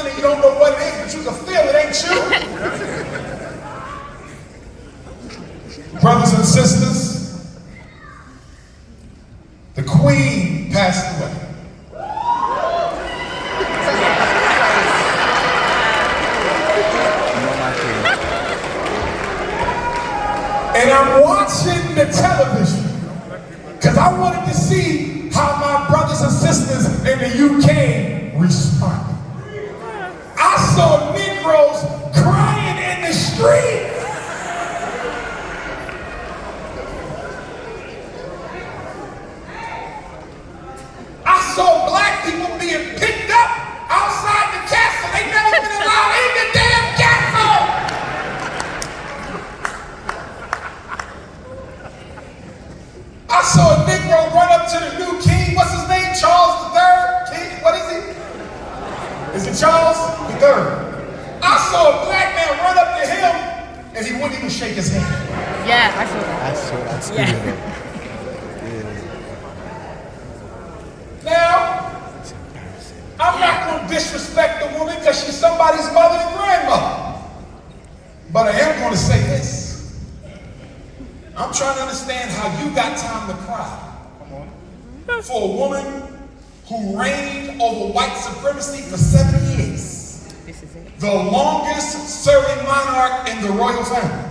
something and you don't know what it is, but you can feel it, ain't you? Brothers and sisters, the Queen passed away. And I'm watching the television because I wanted to see how my brothers and sisters in the UK responded. I saw Negroes crying in the street. I saw black people being picked up outside the castle. They never been allowed in the damn castle. I saw a Negro run up to the new king. What's his name? Charles III? King? What is he? Is it Charles III? I saw a black man run up to him and he wouldn't even shake his hand. Yeah, I saw that. I saw that. Yeah. Now, I'm not going to disrespect the woman because she's somebody's mother and grandmother. But I am going to say this. I'm trying to understand how you got time to cry for a woman who reigned over white supremacy for 7 years. This is it. The longest serving monarch in the royal family.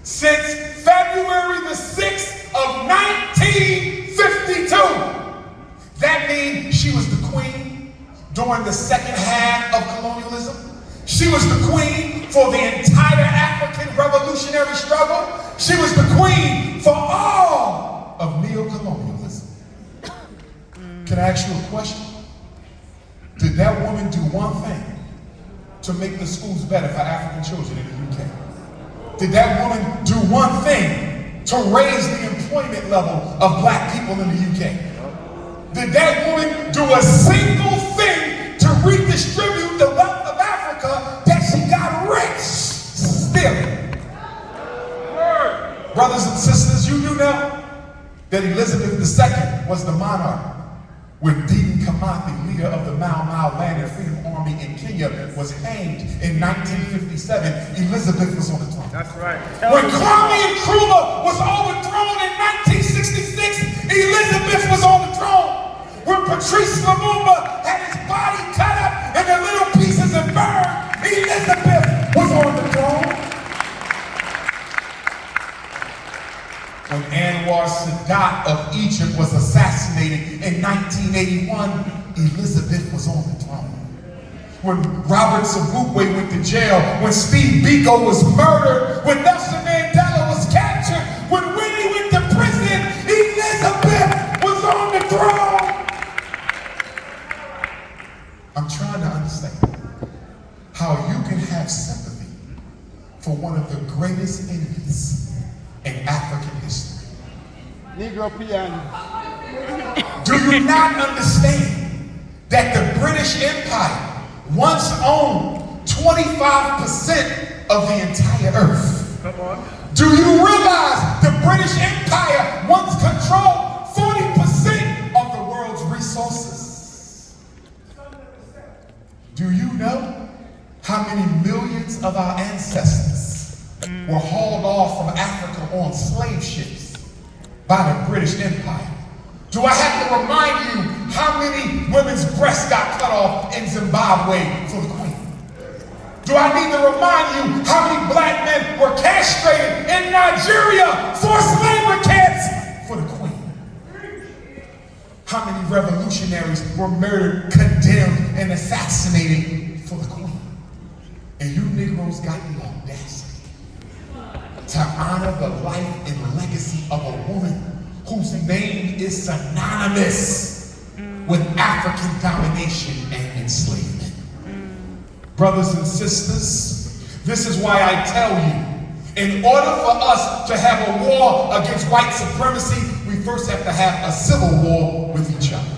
Since February the 6th of 1952. That means she was the queen during the second half of colonialism. She was the queen for the entire African revolutionary struggle. She was the queen for all of neocolonialism. Can I ask you a question? Did that woman do one thing to make the schools better for African children in the UK? Did that woman do one thing to raise the employment level of black people in the UK? Did that woman do a single thing to redistribute the wealth of Africa that she got rich still? Brothers and sisters, you do know that Elizabeth II was the monarch when Dedan Kimathi, leader of the Mau Mau Land and Freedom Army in Kenya, was hanged in 1957. Elizabeth was on the throne. That's right. When Kwame Nkrumah was overthrown in 1966, Elizabeth was on the throne. When Patrice Lumumba had his body cut up into little pieces and burned, Elizabeth was on the throne. When Anwar Sadat of Egypt was assassinated in 1981, Elizabeth was on the throne. When Robert Sobukwe went to jail, when Steve Biko was murdered, when Nelson Mandela was captured, when Winnie went to prison, Elizabeth was on the throne. I'm trying to understand how you can have sympathy for one of the greatest enemies in African history. Negro piano. Do you not understand that the British Empire once owned 25% of the entire earth? Come on. Do you realize the British Empire once controlled 40% of the world's resources? Do you know how many millions of our ancestors were hauled off from Africa on slave ships by the British Empire? Do I have to remind you how many women's breasts got cut off in Zimbabwe for the Queen? Do I need to remind you how many black men were castrated in Nigeria for slavery camps for the Queen? How many revolutionaries were murdered, condemned, and assassinated for the Queen? And you Negroes got the audacity to honor the life and legacy of a woman whose name is synonymous with African domination and enslavement. Brothers and sisters, this is why I tell you, in order for us to have a war against white supremacy, we first have to have a civil war with each other.